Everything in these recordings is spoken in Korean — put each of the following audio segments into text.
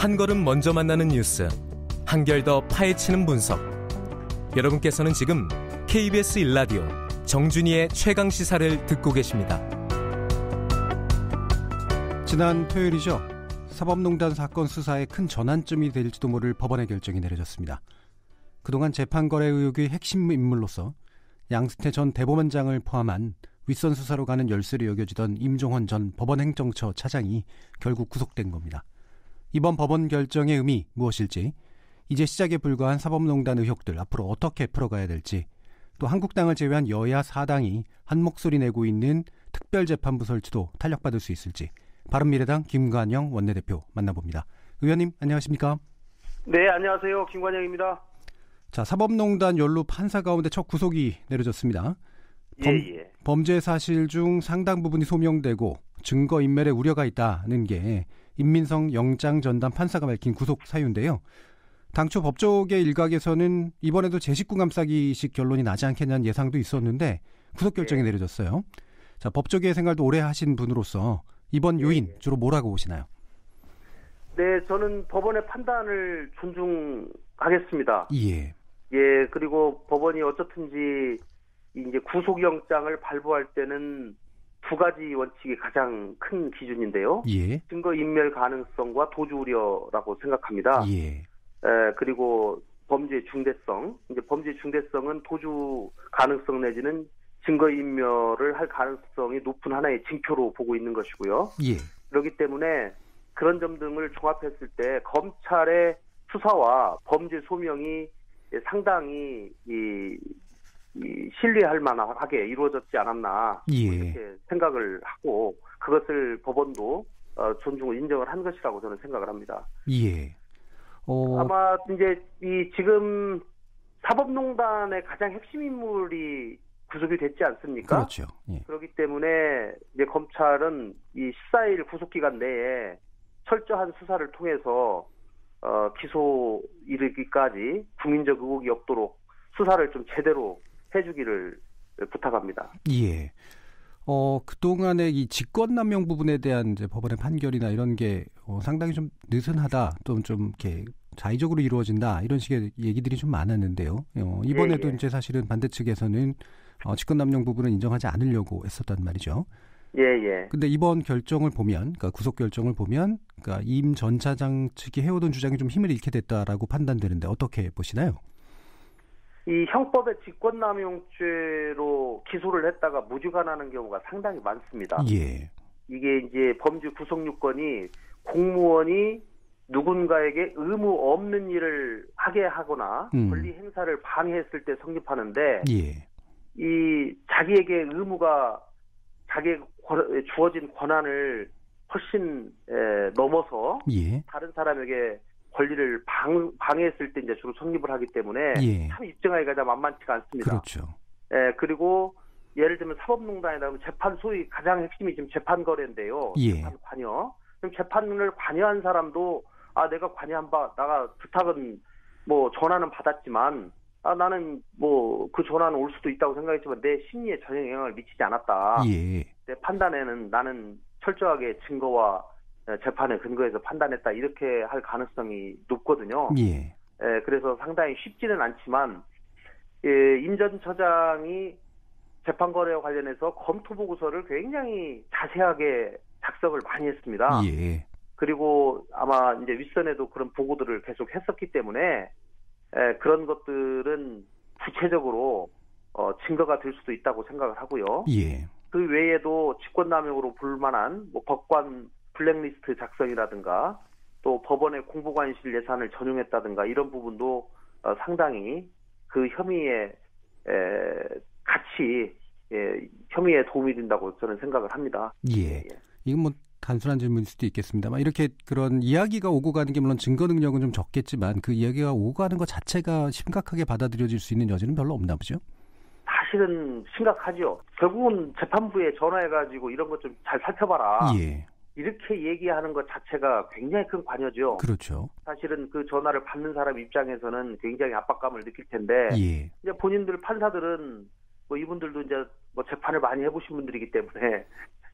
한 걸음 먼저 만나는 뉴스, 한결 더 파헤치는 분석. 여러분께서는 지금 KBS 1라디오 정준희의 최강시사를 듣고 계십니다. 지난 토요일이죠. 사법농단 사건 수사의 큰 전환점이 될지도 모를 법원의 결정이 내려졌습니다. 그동안 재판거래 의혹의 핵심 인물로서 양승태 전 대법원장을 포함한 윗선 수사로 가는 열쇠로 여겨지던 임종헌 전 법원행정처 차장이 결국 구속된 겁니다. 이번 법원 결정의 의미 무엇일지, 이제 시작에 불과한 사법농단 의혹들 앞으로 어떻게 풀어가야 될지, 또 한국당을 제외한 여야 4당이 한 목소리 내고 있는 특별재판부 설치도 탄력받을 수 있을지, 바른미래당 김관영 원내대표 만나봅니다. 의원님 안녕하십니까? 네, 안녕하세요. 김관영입니다. 자, 사법농단 연루 판사 가운데 첫 구속이 내려졌습니다. 범죄 사실 중 상당 부분이 소명되고 증거인멸의 우려가 있다는 게 임민성 영장전담 판사가 밝힌 구속 사유인데요. 당초 법조계 일각에서는 이번에도 제19 감싸기식 결론이 나지 않겠냐는 예상도 있었는데 구속 결정이 내려졌어요. 자, 법조계 생활도 오래 하신 분으로서 이번 요인 주로 뭐라고 보시나요? 네, 저는 법원의 판단을 존중하겠습니다. 예, 그리고 법원이 어떻든지 이제 구속영장을 발부할 때는 두 가지 원칙이 가장 큰 기준인데요. 예, 증거인멸 가능성과 도주 우려라고 생각합니다. 예, 그리고 범죄의 중대성. 이제 범죄의 중대성은 도주 가능성 내지는 증거인멸을 할 가능성이 높은 하나의 징표로 보고 있는 것이고요. 예, 그렇기 때문에 그런 점 등을 종합했을 때 검찰의 수사와 범죄 소명이 상당히 신뢰할 만하게 이루어졌지 않았나 이렇게 생각을 하고, 그것을 법원도 존중을 인정을 한 것이라고 저는 생각을 합니다. 예. 아마 이제 지금 사법농단의 가장 핵심 인물이 구속이 됐지 않습니까? 그렇죠. 예. 그렇기 때문에 이제 검찰은 이 14일 구속기간 내에 철저한 수사를 통해서 기소 이르기까지 국민적 의혹이 없도록 수사를 좀 제대로 해주기를 부탁합니다. 예. 그동안의 이 직권남용 부분에 대한 이제 법원의 판결이나 이런 게 상당히 좀 느슨하다, 좀 이렇게 자의적으로 이루어진다, 이런 식의 얘기들이 좀 많았는데요. 이번에도 이제 사실은 반대 측에서는 직권남용 부분은 인정하지 않으려고 했었단 말이죠. 근데 이번 결정을 보면, 그러니까 구속 결정을 보면, 그러니까 임 전 차장 측이 해오던 주장이 좀 힘을 잃게 됐다라고 판단되는데 어떻게 보시나요? 이 형법의 직권남용죄로 기소를 했다가 무죄가 나는 경우가 상당히 많습니다. 예. 이게 이제 범죄 구속요건이 공무원이 누군가에게 의무 없는 일을 하게 하거나 권리 행사를 방해했을 때 성립하는데, 이 자기에게 의무가 자기에게 주어진 권한을 훨씬 넘어서 다른 사람에게 권리를 방해했을 때 이제 주로 성립을 하기 때문에 참 입증하기가 만만치가 않습니다. 그렇죠. 그리고 예를 들면 사법농단이다 하면 재판, 소위 가장 핵심이 지금 재판 거래인데요. 재판 관여. 그럼 재판을 관여한 사람도 내가 관여한 바, 내가 부탁은 전화는 받았지만 나는 그 전화는 올 수도 있다고 생각했지만 내 심리에 전혀 영향을 미치지 않았다. 내 판단에는 나는 철저하게 증거와 재판의 근거에서 판단했다, 이렇게 할 가능성이 높거든요. 그래서 상당히 쉽지는 않지만 임 전 처장이 재판 거래와 관련해서 검토 보고서를 굉장히 자세하게 작성을 많이 했습니다. 그리고 아마 이제 윗선에도 그런 보고들을 계속 했었기 때문에 그런 것들은 구체적으로 증거가 될 수도 있다고 생각을 하고요. 그 외에도 직권남용으로 볼 만한 법관 블랙리스트 작성이라든가 또 법원의 공보관실 예산을 전용했다든가 이런 부분도 상당히 그 혐의에 같이 혐의에 도움이 된다고 저는 생각을 합니다. 이건 단순한 질문일 수도 있겠습니다만, 이렇게 그런 이야기가 오고 가는 게 물론 증거 능력은 좀 적겠지만 그 이야기가 오고 가는 것 자체가 심각하게 받아들여질 수 있는 여지는 별로 없나 보죠? 사실은 심각하죠. 결국은 재판부에 전화해가지고 이런 것 좀 잘 살펴봐라. 이렇게 얘기하는 것 자체가 굉장히 큰 관여죠. 그렇죠. 사실은 그 전화를 받는 사람 입장에서는 굉장히 압박감을 느낄 텐데, 이제 본인들 판사들은 이분들도 이제 재판을 많이 해보신 분들이기 때문에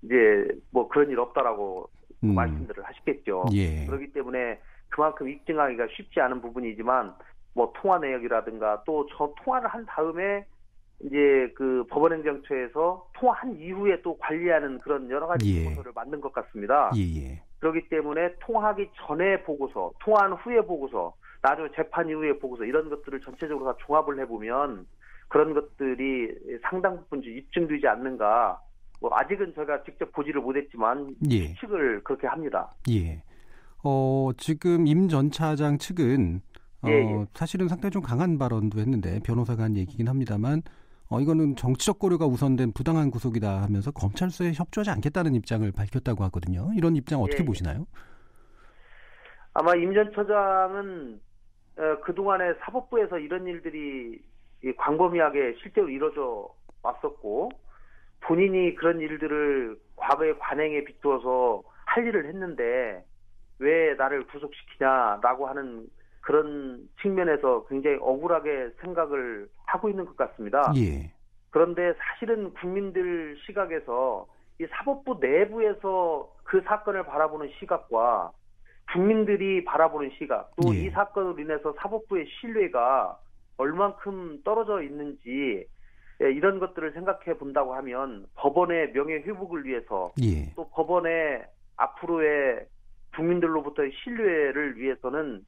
이제 그런 일 없다라고 말씀들을 하시겠죠. 그렇기 때문에 그만큼 입증하기가 쉽지 않은 부분이지만 뭐 통화 내역이라든가 또 저 통화를 한 다음에 이제 그 법원행정처에서 통화한 이후에 또 관리하는 그런 여러 가지 보고서를 만든 것 같습니다. 그렇기 때문에 통화하기 전에 보고서, 통화한 후에 보고서, 나중에 재판 이후에 보고서 이런 것들을 전체적으로 다 종합을 해보면 그런 것들이 상당 부분 입증되지 않는가. 뭐 아직은 제가 직접 보지를 못했지만 추측을 그렇게 합니다. 지금 임 전 차장 측은 사실은 상당히 좀 강한 발언도 했는데 변호사가 한 얘기긴 합니다만 이거는 정치적 고려가 우선된 부당한 구속이다 하면서 검찰 수사에 협조하지 않겠다는 입장을 밝혔다고 하거든요. 이런 입장 어떻게 보시나요? 아마 임 전 처장은 그동안에 사법부에서 이런 일들이 광범위하게 실제로 이루어져 왔었고 본인이 그런 일들을 과거의 관행에 비추어서 할 일을 했는데 왜 나를 구속시키냐라고 하는 그런 측면에서 굉장히 억울하게 생각을 하고 있는 것 같습니다. 그런데 사실은 국민들 시각에서 이 사법부 내부에서 그 사건을 바라보는 시각과 국민들이 바라보는 시각, 또 이 사건으로 인해서 사법부의 신뢰가 얼만큼 떨어져 있는지 이런 것들을 생각해 본다고 하면 법원의 명예회복을 위해서 또 법원의 앞으로의 국민들로부터의 신뢰를 위해서는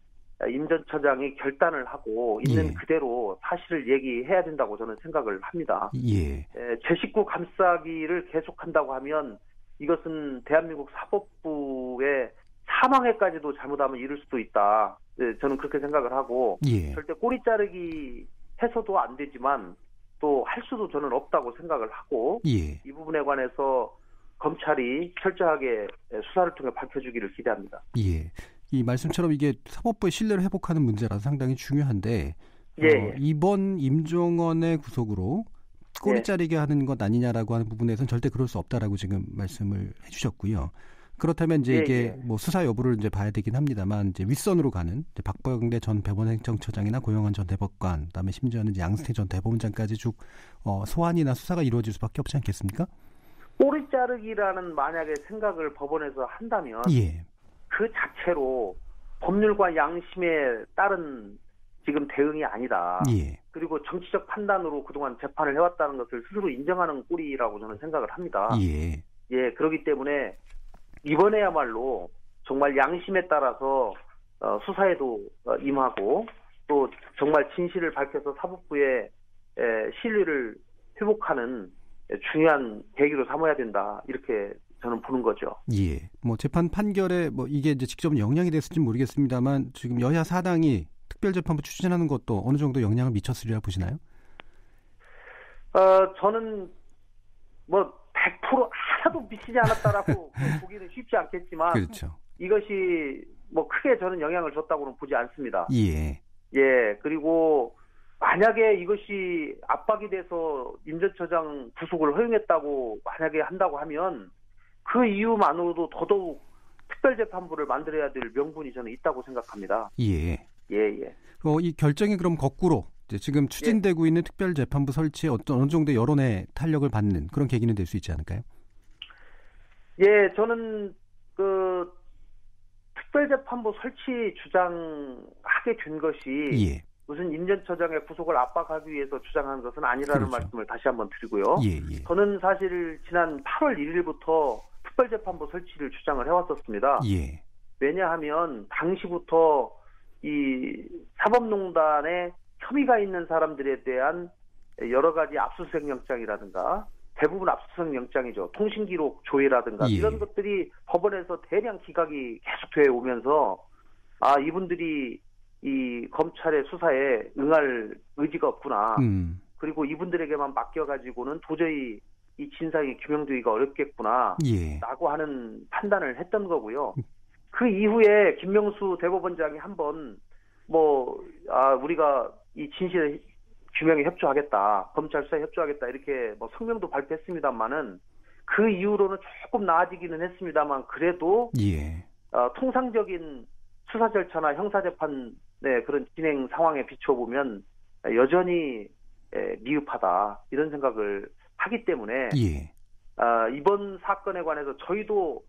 임 전 처장이 결단을 하고 있는 그대로 사실을 얘기해야 된다고 저는 생각을 합니다. 제 식구 감싸기를 계속한다고 하면 이것은 대한민국 사법부의 사망에까지도 잘못하면 이를 수도 있다. 저는 그렇게 생각을 하고 절대 꼬리 자르기 해서도 안 되지만 또 할 수도 저는 없다고 생각을 하고 이 부분에 관해서 검찰이 철저하게 수사를 통해 밝혀주기를 기대합니다. 이 말씀처럼 이게 사법부의 신뢰를 회복하는 문제라서 상당히 중요한데 이번 임종원의 구속으로 꼬리 자르게 하는 것 아니냐라고 하는 부분에서는 절대 그럴 수 없다라고 지금 말씀을 해주셨고요. 그렇다면 이제 이게 뭐 수사 여부를 이제 봐야 되긴 합니다만 이제 윗선으로 가는 이제 박범계 전 대법원행정처장이나 고영한 전 대법관, 그다음에 심지어는 이제 양승태 전 대법원장까지 쭉 소환이나 수사가 이루어질 수밖에 없지 않겠습니까? 꼬리 자르기라는 만약에 생각을 법원에서 한다면 그 자체로 법률과 양심에 따른 지금 대응이 아니다. 그리고 정치적 판단으로 그동안 재판을 해왔다는 것을 스스로 인정하는 꼴이라고 저는 생각을 합니다. 그렇기 때문에 이번에야말로 정말 양심에 따라서 수사에도 임하고 또 정말 진실을 밝혀서 사법부의 신뢰를 회복하는 중요한 계기로 삼아야 된다. 이렇게 저는 보는 거죠. 뭐 재판 판결에 뭐 이게 이제 직접 영향이 됐을지 모르겠습니다만 지금 여야 사당이 특별재판부 추진하는 것도 어느 정도 영향을 미쳤으리라 보시나요? 저는 뭐 100% 하나도 미치지 않았다라고 보기는 쉽지 않겠지만 이것이 뭐 크게 저는 영향을 줬다고는 보지 않습니다. 그리고 만약에 이것이 압박이 돼서 임 전 처장 구속을 허용했다고 만약에 한다고 하면 그 이유만으로도 더더욱 특별재판부를 만들어야 될 명분이 저는 있다고 생각합니다. 이 결정이 그럼 거꾸로 이제 지금 추진되고 있는 특별재판부 설치에 어느 정도 여론의 탄력을 받는 그런 계기는 될 수 있지 않을까요? 저는 그 특별재판부 설치 주장하게 된 것이 무슨 임 전 처장의 구속을 압박하기 위해서 주장한 것은 아니라는 말씀을 다시 한번 드리고요. 저는 사실 지난 8월 1일부터 특별재판부 설치를 주장을 해왔었습니다. 왜냐하면 당시부터 이 사법농단에 혐의가 있는 사람들에 대한 여러 가지 압수수색 영장이라든가 대부분 압수수색 영장이죠. 통신기록 조회라든가 이런 것들이 법원에서 대량 기각이 계속돼 오면서 이분들이 이 검찰의 수사에 응할 의지가 없구나. 그리고 이분들에게만 맡겨가지고는 도저히 이 진상이 규명되기가 어렵겠구나. 라고 하는 판단을 했던 거고요. 그 이후에 김명수 대법원장이 한번 우리가 이 진실 규명에 협조하겠다. 검찰 수사에 협조하겠다. 이렇게 뭐 성명도 발표했습니다만은 그 이후로는 조금 나아지기는 했습니다만 그래도 통상적인 수사 절차나 형사재판 그런 진행 상황에 비춰보면 여전히 미흡하다. 이런 생각을 하기 때문에 이번 사건에 관해서 저도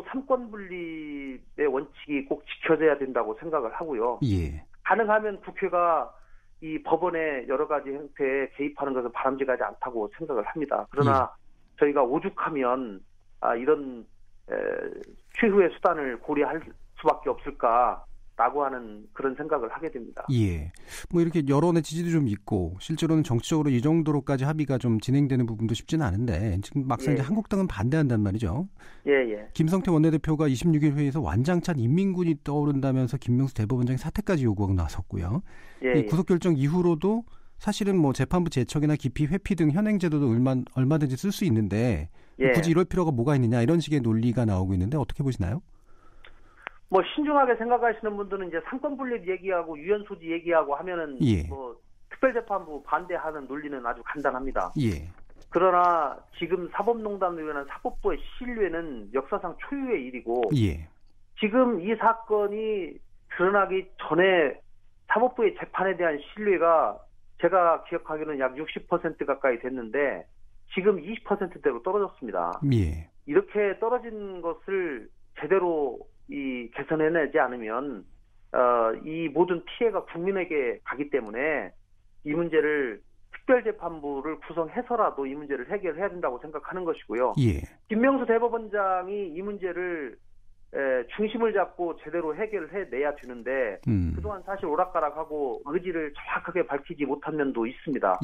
삼권분립의 원칙이 꼭 지켜져야 된다고 생각을 하고요. 예. 가능하면 국회가 이 법원의 여러 가지 행태에 개입하는 것은 바람직하지 않다고 생각을 합니다. 그러나 저희가 오죽하면 이런 최후의 수단을 고려할 수밖에 없을까라고 하는 그런 생각을 하게 됩니다. 예. 뭐 이렇게 여론의 지지도 좀 있고 실제로는 정치적으로 이 정도로까지 합의가 좀 진행되는 부분도 쉽지는 않은데 지금 막상 이제 한국당은 반대한단 말이죠. 예. 김성태 원내대표가 26일 회의에서 완장찬 인민군이 떠오른다면서 김명수 대법원장이 사퇴까지 요구하고 나섰고요. 이 구속결정 이후로도 사실은 뭐 재판부 제척이나 기피 회피 등 현행 제도도 얼마든지 쓸 수 있는데 굳이 이럴 필요가 뭐가 있느냐 이런 식의 논리가 나오고 있는데 어떻게 보시나요? 뭐 신중하게 생각하시는 분들은 이제 상권 분립 얘기하고 유연 소지 얘기하고 하면은 뭐 특별재판부 반대하는 논리는 아주 간단합니다. 그러나 지금 사법농단으로 인한 사법부의 신뢰는 역사상 초유의 일이고 지금 이 사건이 드러나기 전에 사법부의 재판에 대한 신뢰가 제가 기억하기로는 약 60% 가까이 됐는데 지금 20%대로 떨어졌습니다. 이렇게 떨어진 것을 제대로 개선해내지 않으면 이 모든 피해가 국민에게 가기 때문에 이 문제를 특별재판부를 구성해서라도 이 문제를 해결해야 된다고 생각하는 것이고요. 김명수 대법원장이 이 문제를 중심을 잡고 제대로 해결을 해내야 되는데 그동안 사실 오락가락하고 의지를 정확하게 밝히지 못한 면도 있습니다.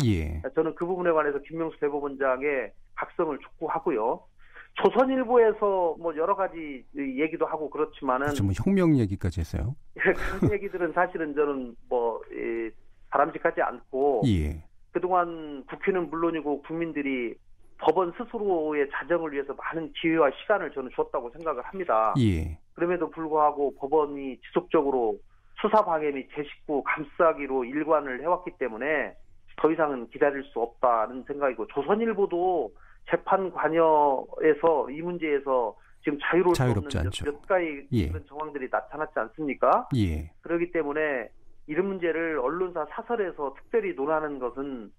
저는 그 부분에 관해서 김명수 대법원장의 각성을 촉구하고요. 조선일보에서 뭐 여러 가지 얘기도 하고 그렇지만은 뭐 혁명 얘기까지 했어요. 그런 얘기들은 사실은 저는 바람직하지 않고 그동안 국회는 물론이고 국민들이 법원 스스로의 자정을 위해서 많은 기회와 시간을 저는 줬다고 생각을 합니다. 그럼에도 불구하고 법원이 지속적으로 수사 방해 및 제 식구 감싸기로 일관을 해왔기 때문에 더 이상은 기다릴 수 없다는 생각이고 조선일보도 재판 관여에서 이 문제에서 지금 자유롭지 없는 몇 가지 그런 정황들이 나타났지 않습니까? 그렇기 때문에 이런 문제를 언론사 사설에서 특별히 논하는 것은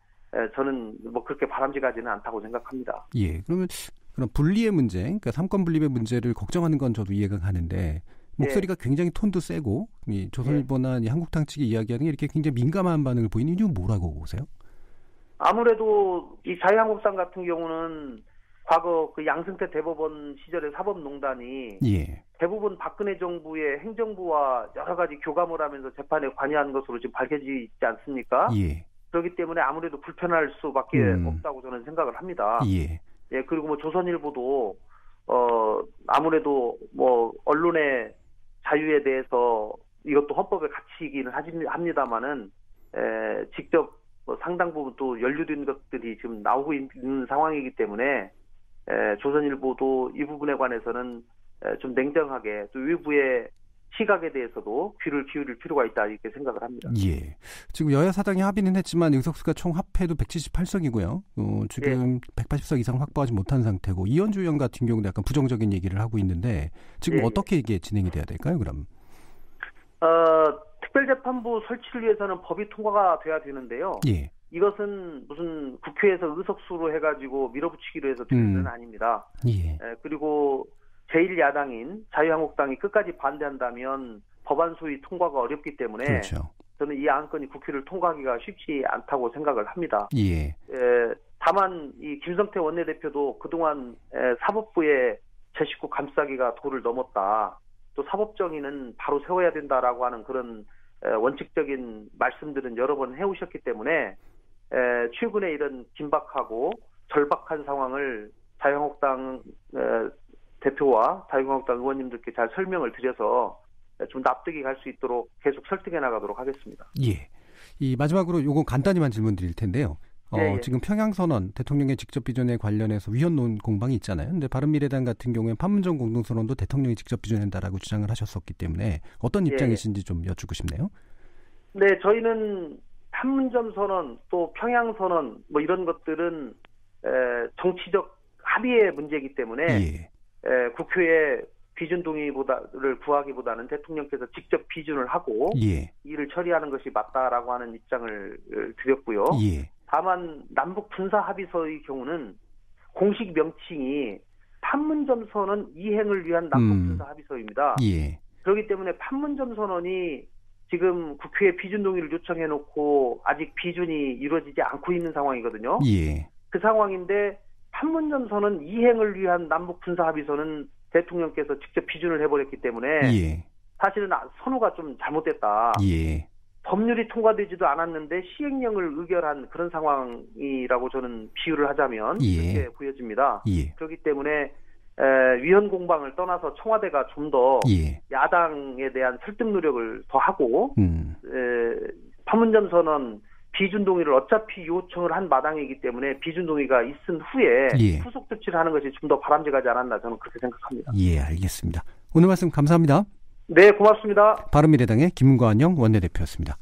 저는 뭐 그렇게 바람직하지는 않다고 생각합니다. 그러면 그런 분리의 문제, 그러니까 삼권 분립의 문제를 걱정하는 건 저도 이해가 가는데 목소리가 굉장히 톤도 세고 이 조선일보나 이 한국당 측이 이야기하는 게 이렇게 굉장히 민감한 반응을 보이는 이유는 뭐라고 보세요? 아무래도 이 자유한국당 같은 경우는 과거 그 양승태 대법원 시절의 사법농단이 대부분 박근혜 정부의 행정부와 여러 가지 교감을 하면서 재판에 관여한 것으로 지금 밝혀지지 않습니까? 그렇기 때문에 아무래도 불편할 수밖에 없다고 저는 생각을 합니다. 그리고 뭐 조선일보도 아무래도 뭐 언론의 자유에 대해서 이것도 헌법의 가치이기는 합니다만은 직접 상당 부분 또 연루된 것들이 지금 나오고 있는 상황이기 때문에 조선일보도 이 부분에 관해서는 좀 냉정하게 또 외부의 시각에 대해서도 귀를 기울일 필요가 있다 이렇게 생각을 합니다. 지금 여야 사당이 합의는 했지만 의석수가 총 합해도 178석이고요. 지금 180석 이상 확보하지 못한 상태고 이현주 의원 같은 경우도 약간 부정적인 얘기를 하고 있는데 지금 어떻게 이게 진행이 돼야 될까요? 그럼? 특별재판부 설치를 위해서는 법이 통과가 돼야 되는데요. 이것은 무슨 국회에서 의석수로 해가지고 밀어붙이기로 해서 되는 건 아닙니다. 그리고 제1야당인 자유한국당이 끝까지 반대한다면 법안 소위 통과가 어렵기 때문에 저는 이 안건이 국회를 통과하기가 쉽지 않다고 생각을 합니다. 다만 이 김성태 원내대표도 그동안 사법부의 제 식구 감싸기가 도를 넘었다. 또 사법정의는 바로 세워야 된다라고 하는 그런 원칙적인 말씀들은 여러 번 해오셨기 때문에 최근에 이런 긴박하고 절박한 상황을 자유한국당 대표와 자유한국당 의원님들께 잘 설명을 드려서 좀 납득이 갈 수 있도록 계속 설득해 나가도록 하겠습니다. 이 마지막으로 요거 간단히만 질문드릴 텐데요. 지금 평양선언 대통령의 직접 비전에 관련해서 위헌론 공방이 있잖아요. 근데 바른미래당 같은 경우에 판문점 공동선언도 대통령이 직접 비전한다라고 주장을 하셨었기 때문에 어떤 입장이신지 좀 여쭙고 싶네요. 네, 저희는 판문점 선언 또 평양선언 뭐 이런 것들은 정치적 합의의 문제이기 때문에 국회에 비준 동의를 구하기보다는 대통령께서 직접 비준을 하고 이를 처리하는 것이 맞다라고 하는 입장을 드렸고요. 다만 남북 군사 합의서의 경우는 공식 명칭이 판문점 선언 이행을 위한 남북 군사 합의서입니다. 그렇기 때문에 판문점 선언이 지금 국회에 비준 동의를 요청해놓고 아직 비준이 이루어지지 않고 있는 상황이거든요. 예. 그 상황인데 판문점 선언 이행을 위한 남북 군사 합의서는 대통령께서 직접 비준을 해버렸기 때문에 예. 사실은 선호가 좀 잘못됐다. 예. 법률이 통과되지도 않았는데 시행령을 의결한 그런 상황이라고 저는 비유를 하자면 예. 그렇게 보여집니다. 예. 그렇기 때문에 위헌 공방을 떠나서 청와대가 좀 더 예. 야당에 대한 설득 노력을 더 하고 판문점 선언 비준 동의를 어차피 요청을 한 마당이기 때문에 비준 동의가 있은 후에 예. 후속 조치를 하는 것이 좀 더 바람직하지 않았나 저는 그렇게 생각합니다. 예, 알겠습니다. 오늘 말씀 감사합니다. 네, 고맙습니다. 바른미래당의 김관영 원내대표였습니다.